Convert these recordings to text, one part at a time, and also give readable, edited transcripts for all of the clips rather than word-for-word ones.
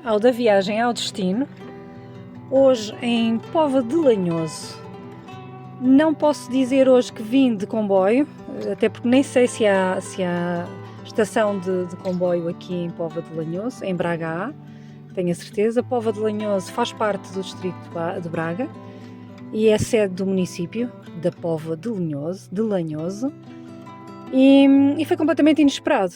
Ao da viagem ao destino, hoje em Póvoa de Lanhoso. Não posso dizer hoje que vim de comboio, até porque nem sei se há estação de comboio aqui em Póvoa de Lanhoso, em Braga há, tenho a certeza. Póvoa de Lanhoso faz parte do distrito de Braga e é sede do município da Póvoa de Lanhoso, e foi completamente inesperado.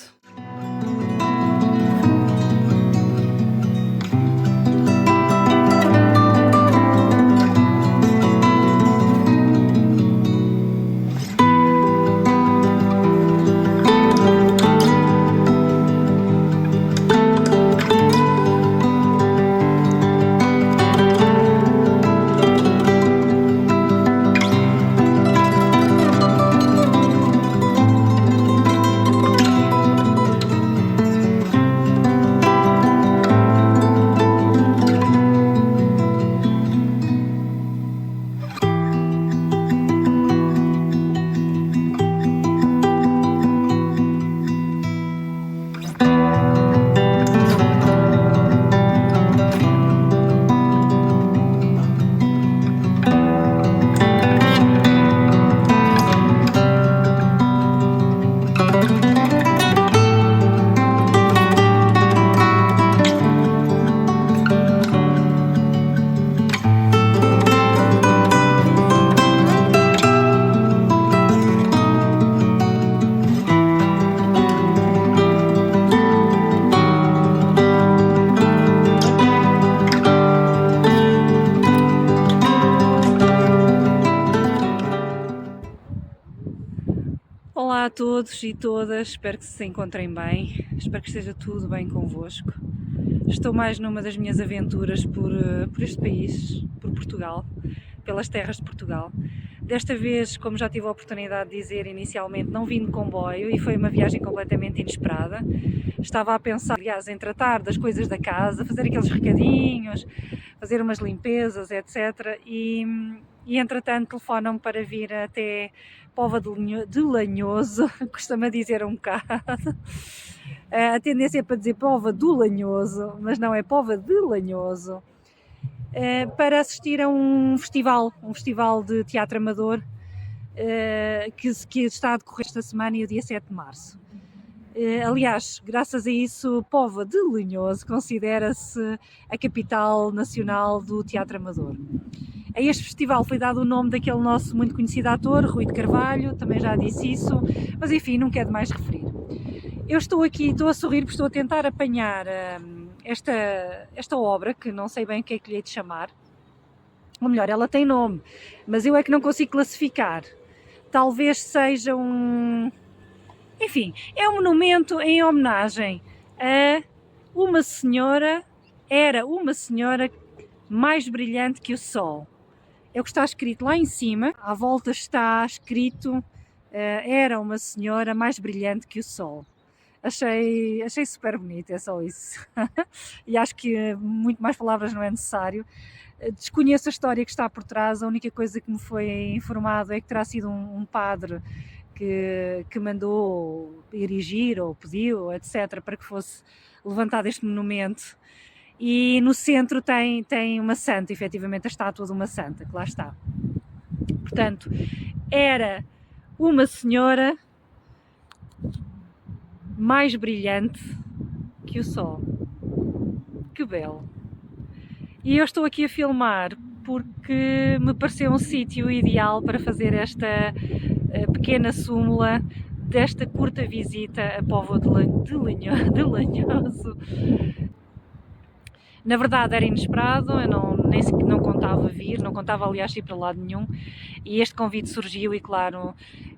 Olá a todos e todas, espero que se encontrem bem, espero que esteja tudo bem convosco. Estou mais numa das minhas aventuras por este país, por Portugal, pelas terras de Portugal. Desta vez, como já tive a oportunidade de dizer inicialmente, não vim de comboio e foi uma viagem completamente inesperada. Estava a pensar, aliás, em tratar das coisas da casa, fazer aqueles recadinhos, fazer umas limpezas, etc. E entretanto telefonam-me para vir até Póvoa de Lanhoso, custa-me dizer um bocado. A tendência é para dizer Póvoa do Lanhoso, mas não, é Póvoa de Lanhoso, para assistir a um festival de teatro amador que está a decorrer esta semana e o dia 7 de março. Aliás, graças a isso, Póvoa de Lanhoso considera-se a capital nacional do teatro amador. A este festival foi dado o nome daquele nosso muito conhecido ator, Rui de Carvalho, também já disse isso, mas enfim, não quero mais referir. Eu estou aqui, estou a sorrir porque estou a tentar apanhar esta obra, que não sei bem o que é que lhe hei de chamar, ou melhor, ela tem nome, mas eu é que não consigo classificar. Talvez seja enfim, é um monumento em homenagem a uma senhora, era uma senhora mais brilhante que o sol. É o que está escrito lá em cima, à volta está escrito, era uma senhora mais brilhante que o sol. Achei super bonito, é só isso. E acho que muito mais palavras não é necessário. Desconheço a história que está por trás, a única coisa que me foi informado é que terá sido um padre que mandou erigir ou pediu, etc., para que fosse levantado este monumento. E no centro tem uma santa, efetivamente a estátua de uma santa, que lá está. Portanto, era uma senhora mais brilhante que o sol. Que belo! E eu estou aqui a filmar porque me pareceu um sítio ideal para fazer esta pequena súmula desta curta visita a Póvoa de Lanhoso. Na verdade era inesperado, eu não contava vir, não contava aliás ir para lado nenhum, e este convite surgiu e claro,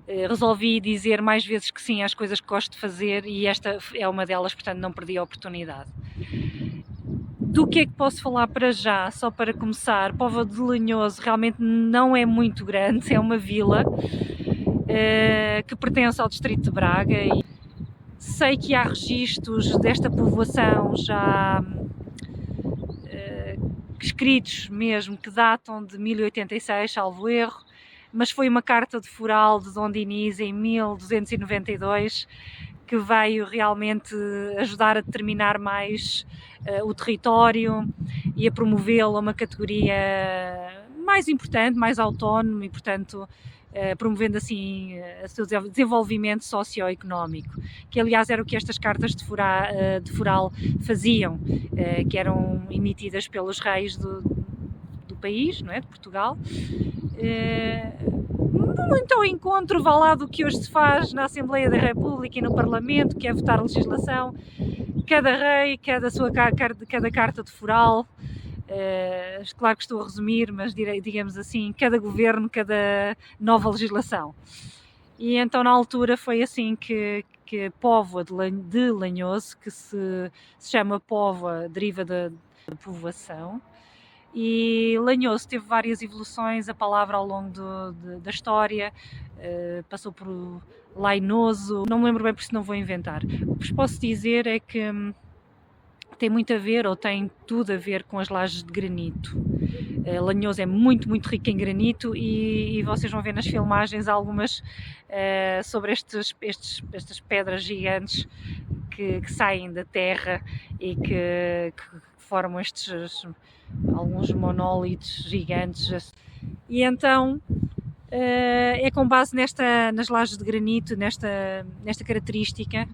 resolvi dizer mais vezes que sim às coisas que gosto de fazer e esta é uma delas, portanto não perdi a oportunidade. Do que é que posso falar para já? Só para começar, Póvoa de Lanhoso realmente não é muito grande, é uma vila que pertence ao distrito de Braga e sei que há registros desta povoação já escritos mesmo, que datam de 1086, salvo erro, mas foi uma carta de foral de Dom Dinis em 1292 que veio realmente ajudar a determinar mais o território e a promovê-lo a uma categoria mais importante, mais autónoma e, portanto, promovendo assim o seu desenvolvimento socioeconómico, que aliás era o que estas cartas de foral faziam, que eram emitidas pelos reis do país, não é? De Portugal. Muito ao encontro, vá lá, do que hoje se faz na Assembleia da República e no Parlamento, que é votar legislação. Cada rei, cada carta de foral, claro que estou a resumir, mas digamos assim, cada governo, cada nova legislação. E então na altura foi assim que a Póvoa de Lanhoso, que se chama Póvoa, deriva da povoação, e Lanhoso teve várias evoluções, a palavra ao longo da história, passou por Lainoso, não me lembro bem, por isso não vou inventar. O que vos posso dizer é que tem muito a ver, ou tem tudo a ver, com as lajes de granito. Lanhoso é muito, muito rico em granito e vocês vão ver nas filmagens algumas sobre estas pedras gigantes que saem da terra e que formam alguns monólitos gigantes. E então é com base nas lajes de granito, nesta característica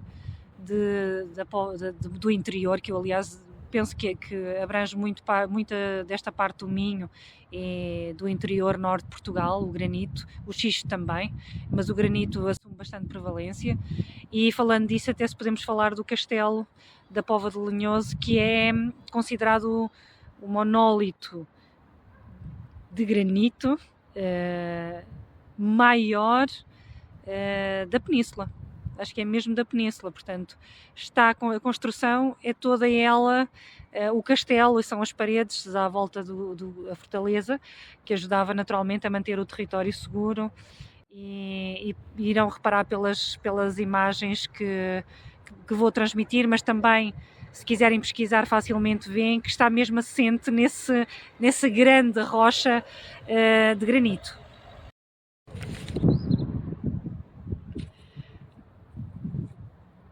do interior, que eu aliás penso que abrange muita desta parte do Minho e do interior norte de Portugal, o granito, o xisto também, mas o granito assume bastante prevalência. E falando disso, até se podemos falar do castelo da Póvoa de Lanhoso, que é considerado o monólito de granito maior da península. Acho que é mesmo da península, portanto, está com a construção, é toda ela, o castelo, e são as paredes à volta da fortaleza, que ajudava naturalmente a manter o território seguro, e irão reparar pelas imagens que vou transmitir, mas também, se quiserem pesquisar, facilmente veem que está mesmo assente nessa grande rocha de granito.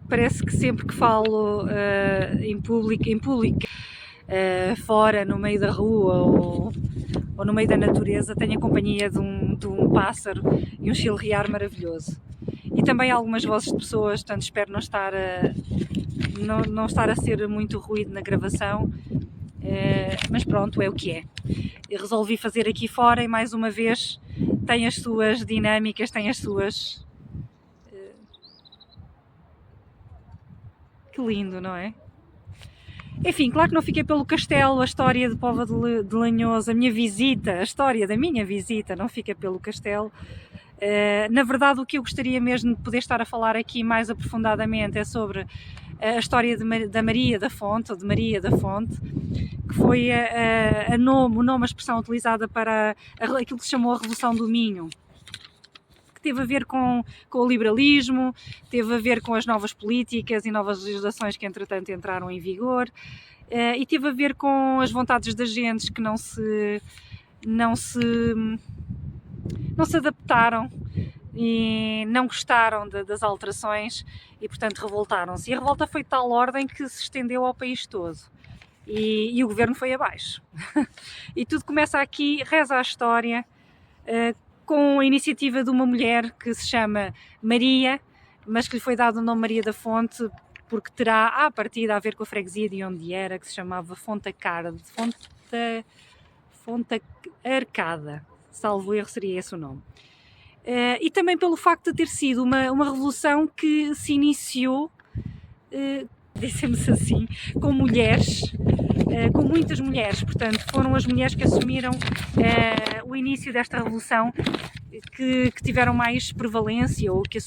Parece que sempre que falo em público, fora, no meio da rua ou no meio da natureza, tenho a companhia de um pássaro e um chilrear maravilhoso. E também algumas vozes de pessoas, portanto espero não estar a ser muito ruído na gravação, mas pronto, é o que é. Eu resolvi fazer aqui fora e, mais uma vez, tem as suas dinâmicas, tem as suas... Que lindo, não é? Enfim, claro que não fiquei pelo castelo, a história de Póvoa de Lanhoso, a história da minha visita não fica pelo castelo. Na verdade, o que eu gostaria mesmo de poder estar a falar aqui mais aprofundadamente é sobre a história da Maria da Fonte, ou de Maria da Fonte, que foi a expressão utilizada para aquilo que se chamou a Revolução do Minho. Teve a ver com o liberalismo, teve a ver com as novas políticas e novas legislações que entretanto entraram em vigor, e teve a ver com as vontades das gentes que não se adaptaram e não gostaram das alterações e, portanto, revoltaram-se. E a revolta foi de tal ordem que se estendeu ao país todo. E o governo foi abaixo. E tudo começa aqui, reza a história, com a iniciativa de uma mulher que se chama Maria, mas que lhe foi dado o nome Maria da Fonte porque terá à partida a ver com a freguesia de onde era, que se chamava Fonte Arcada, salvo erro seria esse o nome. E também pelo facto de ter sido uma revolução que se iniciou, dissemos assim, com mulheres, com muitas mulheres, portanto foram as mulheres que assumiram o início desta revolução, que tiveram mais prevalência, ou que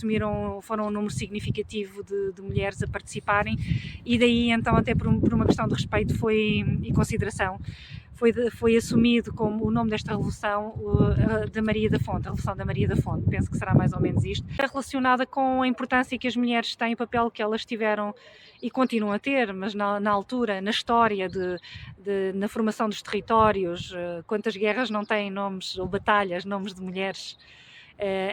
foram um número significativo de mulheres a participarem, e daí então, até por uma questão de respeito e consideração, foi assumido como o nome desta revolução da Maria da Fonte, a Revolução da Maria da Fonte. Penso que será mais ou menos isto. É relacionada com a importância que as mulheres têm, o papel que elas tiveram e continuam a ter, mas na altura, na história, na formação dos territórios, quantas guerras não têm nomes, ou batalhas, nomes de mulheres.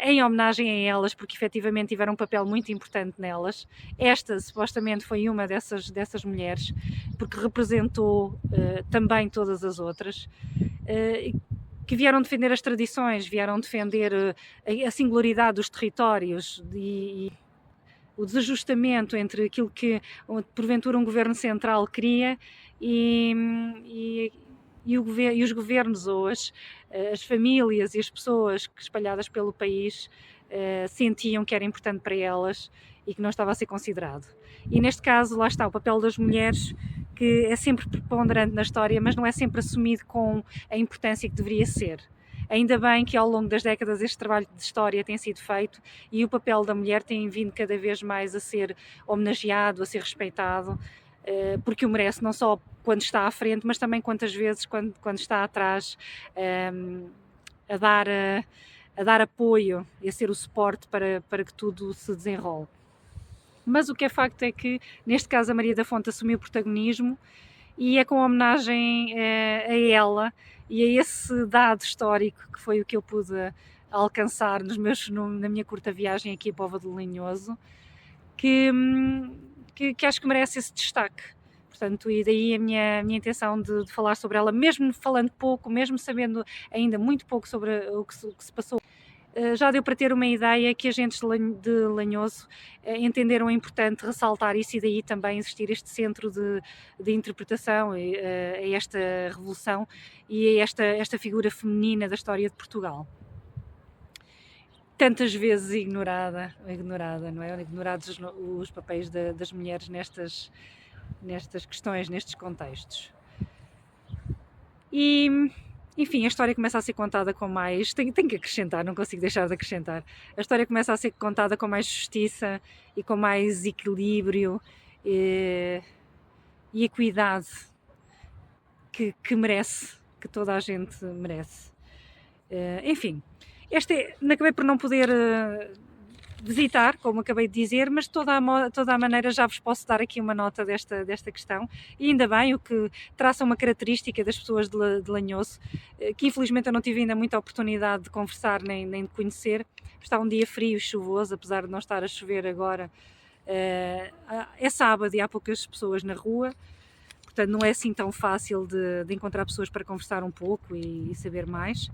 em homenagem a elas, porque efetivamente tiveram um papel muito importante nelas. Esta, supostamente, foi uma dessas mulheres, porque representou também todas as outras, que vieram defender as tradições, vieram defender a singularidade dos territórios e o desajustamento entre aquilo que porventura um governo central queria e os governos ou as famílias e as pessoas espalhadas pelo país sentiam que era importante para elas e que não estava a ser considerado. E neste caso, lá está, o papel das mulheres, que é sempre preponderante na história, mas não é sempre assumido com a importância que deveria ser. Ainda bem que ao longo das décadas este trabalho de história tem sido feito e o papel da mulher tem vindo cada vez mais a ser homenageado, a ser respeitado, porque o merece, não só quando está à frente, mas também quantas vezes quando está atrás, a dar apoio e a ser o suporte para que tudo se desenrole. Mas o que é facto é que, neste caso, a Maria da Fonte assumiu o protagonismo e é com homenagem a ela e a esse dado histórico que foi o que eu pude alcançar na minha curta viagem aqui a Póvoa de Lanhoso, que acho que merece esse destaque. Portanto, e daí a minha intenção de falar sobre ela, mesmo falando pouco, mesmo sabendo ainda muito pouco sobre o que se passou. Já deu para ter uma ideia que agentes de Lanhoso entenderam importante ressaltar isso e daí também existir este centro de interpretação a esta revolução e a esta figura feminina da história de Portugal. Tantas vezes ignorada, não é? Ignorados os papéis das mulheres nestas questões, nestes contextos. E enfim, a história começa a ser contada com mais... Tenho que acrescentar, não consigo deixar de acrescentar. A história começa a ser contada com mais justiça e com mais equilíbrio e equidade que merece, que toda a gente merece. Enfim, acabei por não poder visitar, como acabei de dizer, mas de toda a maneira já vos posso dar aqui uma nota desta questão, e ainda bem, o que traça uma característica das pessoas de Lanhoso, que infelizmente eu não tive ainda muita oportunidade de conversar nem de conhecer. Está um dia frio e chuvoso, apesar de não estar a chover agora, é sábado e há poucas pessoas na rua, portanto não é assim tão fácil de encontrar pessoas para conversar um pouco e saber mais.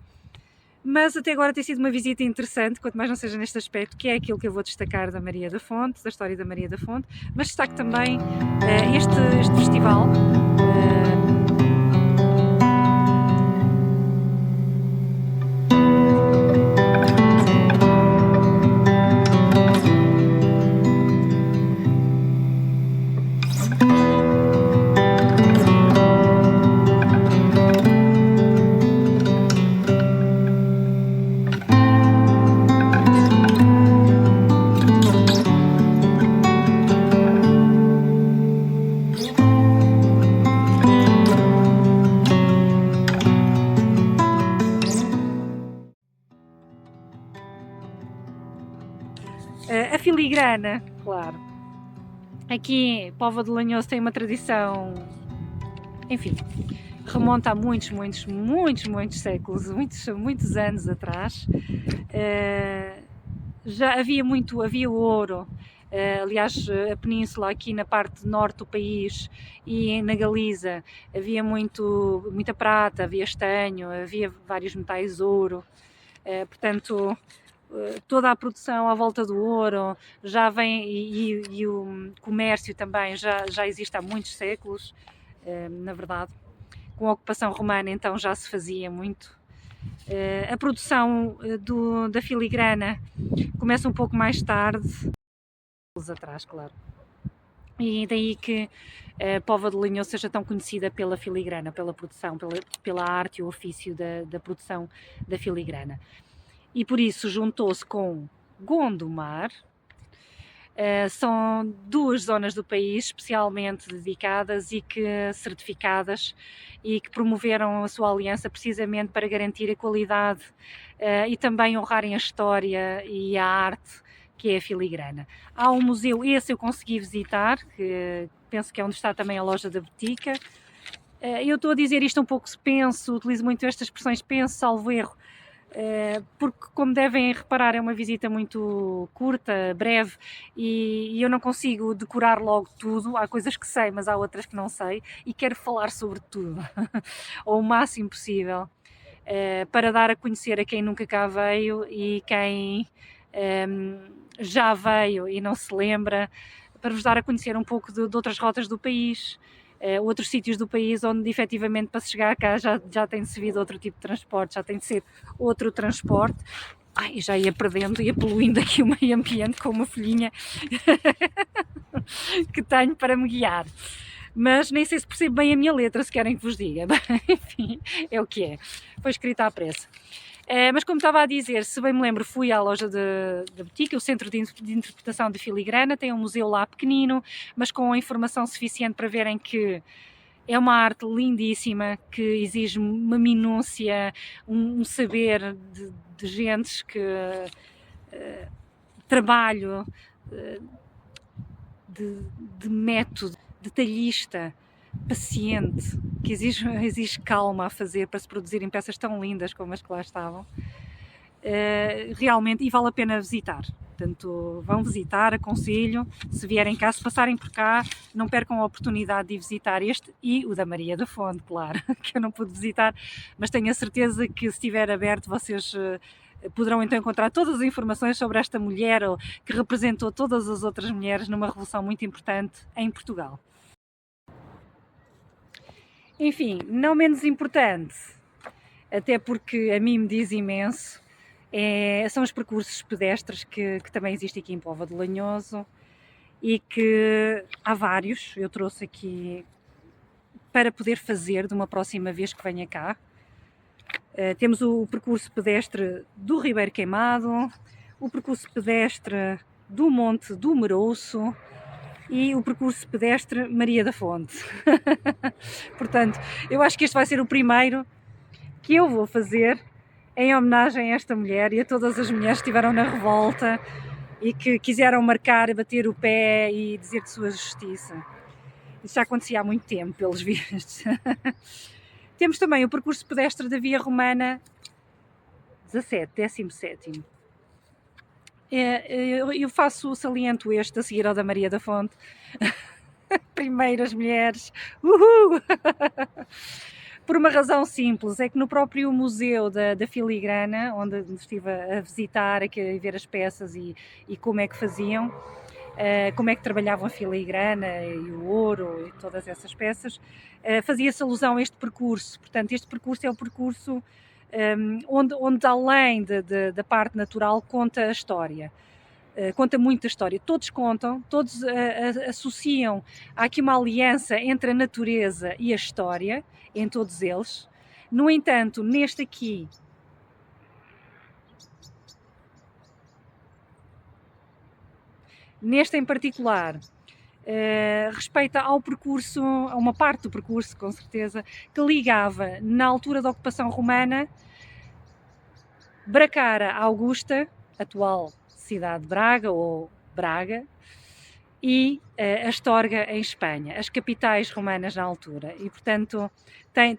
Mas até agora tem sido uma visita interessante, quanto mais não seja neste aspecto, que é aquilo que eu vou destacar da Maria da Fonte, da história da Maria da Fonte, mas destaco também este festival. A filigrana, claro. Aqui, Póvoa de Lanhoso tem uma tradição, enfim, remonta a muitos séculos, muitos anos atrás. Já havia ouro. Aliás, a península aqui na parte norte do país e na Galiza havia muita prata, havia estanho, havia vários metais ouro. Portanto, toda a produção à volta do ouro já vem e o comércio também já existe há muitos séculos, na verdade. Com a ocupação romana então já se fazia muito. A produção da filigrana começa um pouco mais tarde, anos atrás, claro. E daí que a Póvoa de Lanhoso seja tão conhecida pela filigrana, pela produção, pela arte e o ofício da produção da filigrana. E por isso juntou-se com Gondomar. São duas zonas do país especialmente dedicadas e certificadas e que promoveram a sua aliança precisamente para garantir a qualidade e também honrarem a história e a arte que é a filigrana. Há um museu, esse eu consegui visitar, que penso que é onde está também a loja da Botica. Eu estou a dizer isto um pouco utilizo muito estas expressões, penso, salvo erro, porque, como devem reparar, é uma visita muito curta, breve, e eu não consigo decorar logo tudo. Há coisas que sei, mas há outras que não sei, e quero falar sobre tudo, ou o máximo possível, para dar a conhecer a quem nunca cá veio e quem já veio e não se lembra, para vos dar a conhecer um pouco de outras rotas do país, outros sítios do país onde efetivamente para se chegar cá já tem de ser vindo outro tipo de transporte, já tem de ser outro transporte. Ai, já ia perdendo, ia poluindo aqui o meio ambiente com uma folhinha que tenho para me guiar. Mas nem sei se percebo bem a minha letra, se querem que vos diga. Enfim, é o que é. Foi escrita à pressa. Mas como estava a dizer, se bem me lembro, fui à loja de boutique, o Centro de Interpretação de Filigrana, tem um museu lá pequenino, mas com informação suficiente para verem que é uma arte lindíssima, que exige uma minúcia, um saber de gentes que trabalho, de método, detalhista, paciente, que exige calma a fazer para se produzirem peças tão lindas como as que lá estavam. Realmente, e vale a pena visitar. Portanto, vão visitar, aconselho, se vierem cá, se passarem por cá, não percam a oportunidade de visitar este e o da Maria da Fonte, claro, que eu não pude visitar, mas tenho a certeza que se estiver aberto vocês poderão então encontrar todas as informações sobre esta mulher que representou todas as outras mulheres numa revolução muito importante em Portugal. Enfim, não menos importante, até porque a mim me diz imenso, são os percursos pedestres que também existem aqui em Póvoa de Lanhoso e que há vários, eu trouxe aqui para poder fazer de uma próxima vez que venha cá. Temos o percurso pedestre do Ribeiro Queimado, o percurso pedestre do Monte do Merouço e o percurso pedestre Maria da Fonte. Portanto, eu acho que este vai ser o primeiro que eu vou fazer em homenagem a esta mulher e a todas as mulheres que estiveram na revolta e que quiseram marcar, bater o pé e dizer de sua justiça. Isso já acontecia há muito tempo, pelos vistos. Temos também o percurso pedestre da Via Romana 17. Eu saliento este a seguir ao da Maria da Fonte. Primeiras mulheres. Uhul! Por uma razão simples, é que no próprio museu da Filigrana, onde estive a visitar, a ver as peças e como é que faziam, como é que trabalhavam a filigrana e o ouro e todas essas peças, fazia-se alusão a este percurso. Portanto, este percurso é o percurso onde além da parte natural conta a história. Conta muita história, todos contam, todos associam, há aqui uma aliança entre a natureza e a história, em todos eles. No entanto, neste aqui, neste em particular, respeita ao percurso, a uma parte do percurso, com certeza, que ligava, na altura da ocupação romana, Bracara Augusta, atual cidade de Braga ou Braga, e Astorga em Espanha, as capitais romanas na altura, e portanto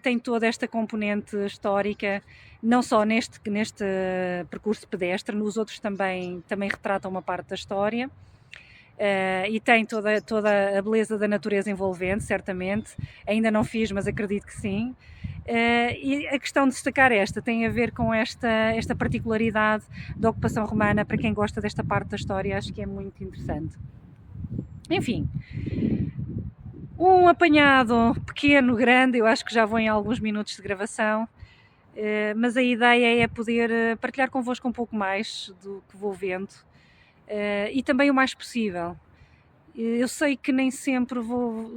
tem toda esta componente histórica, não só neste percurso pedestre, nos outros também retratam uma parte da história, e tem toda a beleza da natureza envolvente, certamente, ainda não fiz, mas acredito que sim. E a questão de destacar esta tem a ver com esta particularidade da ocupação romana. Para quem gosta desta parte da história, acho que é muito interessante. Enfim, um apanhado pequeno, grande, eu acho que já vou em alguns minutos de gravação, mas a ideia é poder partilhar convosco um pouco mais do que vou vendo, e também o mais possível. Eu sei que nem sempre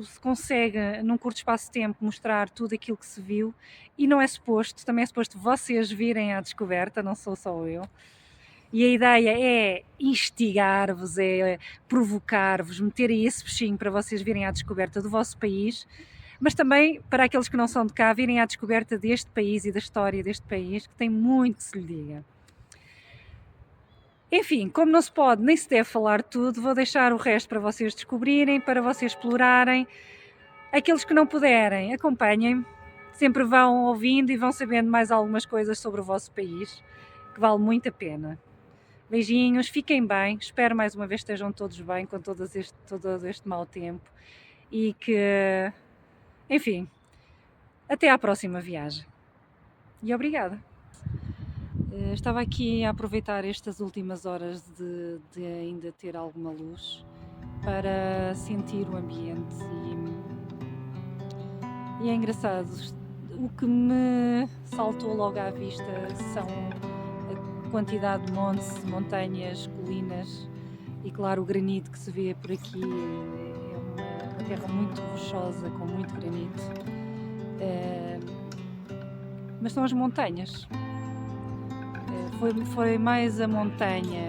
se consegue, num curto espaço de tempo, mostrar tudo aquilo que se viu, e não é suposto, também é suposto vocês virem à descoberta, não sou só eu. E a ideia é instigar-vos, é provocar-vos, meter aí esse bichinho para vocês virem à descoberta do vosso país, mas também para aqueles que não são de cá, virem à descoberta deste país e da história deste país, que tem muito que se lhe diga. Enfim, como não se pode nem se deve falar tudo, vou deixar o resto para vocês descobrirem, para vocês explorarem. Aqueles que não puderem, acompanhem-me, sempre vão ouvindo e vão sabendo mais algumas coisas sobre o vosso país. que vale muito a pena. Beijinhos, fiquem bem, espero mais uma vez estejam todos bem com todo este mau tempo e que, enfim, até à próxima viagem. E obrigada. Estava aqui a aproveitar estas últimas horas de ainda ter alguma luz para sentir o ambiente e é engraçado, o que me saltou logo à vista são a quantidade de montes, montanhas, colinas e claro o granito que se vê por aqui, é uma terra muito rochosa com muito granito, mas são as montanhas. Foi mais a montanha,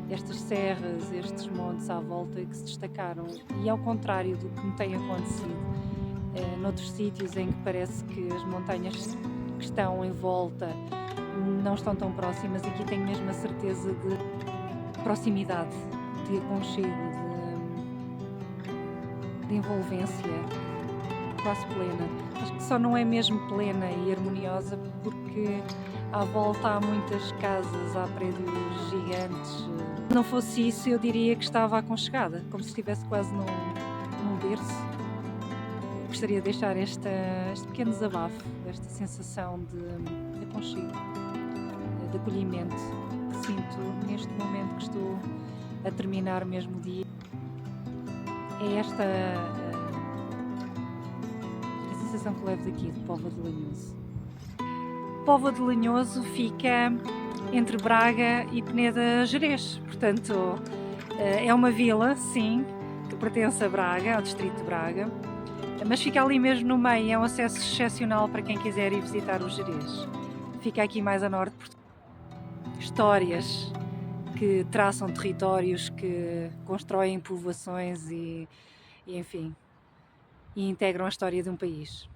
estas serras, estes montes à volta que se destacaram e ao contrário do que me tem acontecido noutros sítios em que parece que as montanhas que estão em volta não estão tão próximas, aqui tenho mesmo a certeza de proximidade, de aconchego, de envolvência quase plena. Acho que só não é mesmo plena e harmoniosa porque à volta há muitas casas, há prédios gigantes. Se não fosse isso, eu diria que estava aconchegada, como se estivesse quase num berço. Gostaria de deixar este pequeno desabafo, esta sensação de aconchego, de acolhimento que sinto neste momento que estou a terminar mesmo o dia. É esta a sensação que levo daqui, de Póvoa de Lanhoso. Póvoa de Lanhoso fica entre Braga e Peneda Gerês, portanto é uma vila, sim, que pertence a Braga, ao distrito de Braga, mas fica ali mesmo no meio, é um acesso excepcional para quem quiser ir visitar o Gerês. Fica aqui mais a norte, histórias que traçam territórios, que constroem povoações e enfim, e integram a história de um país.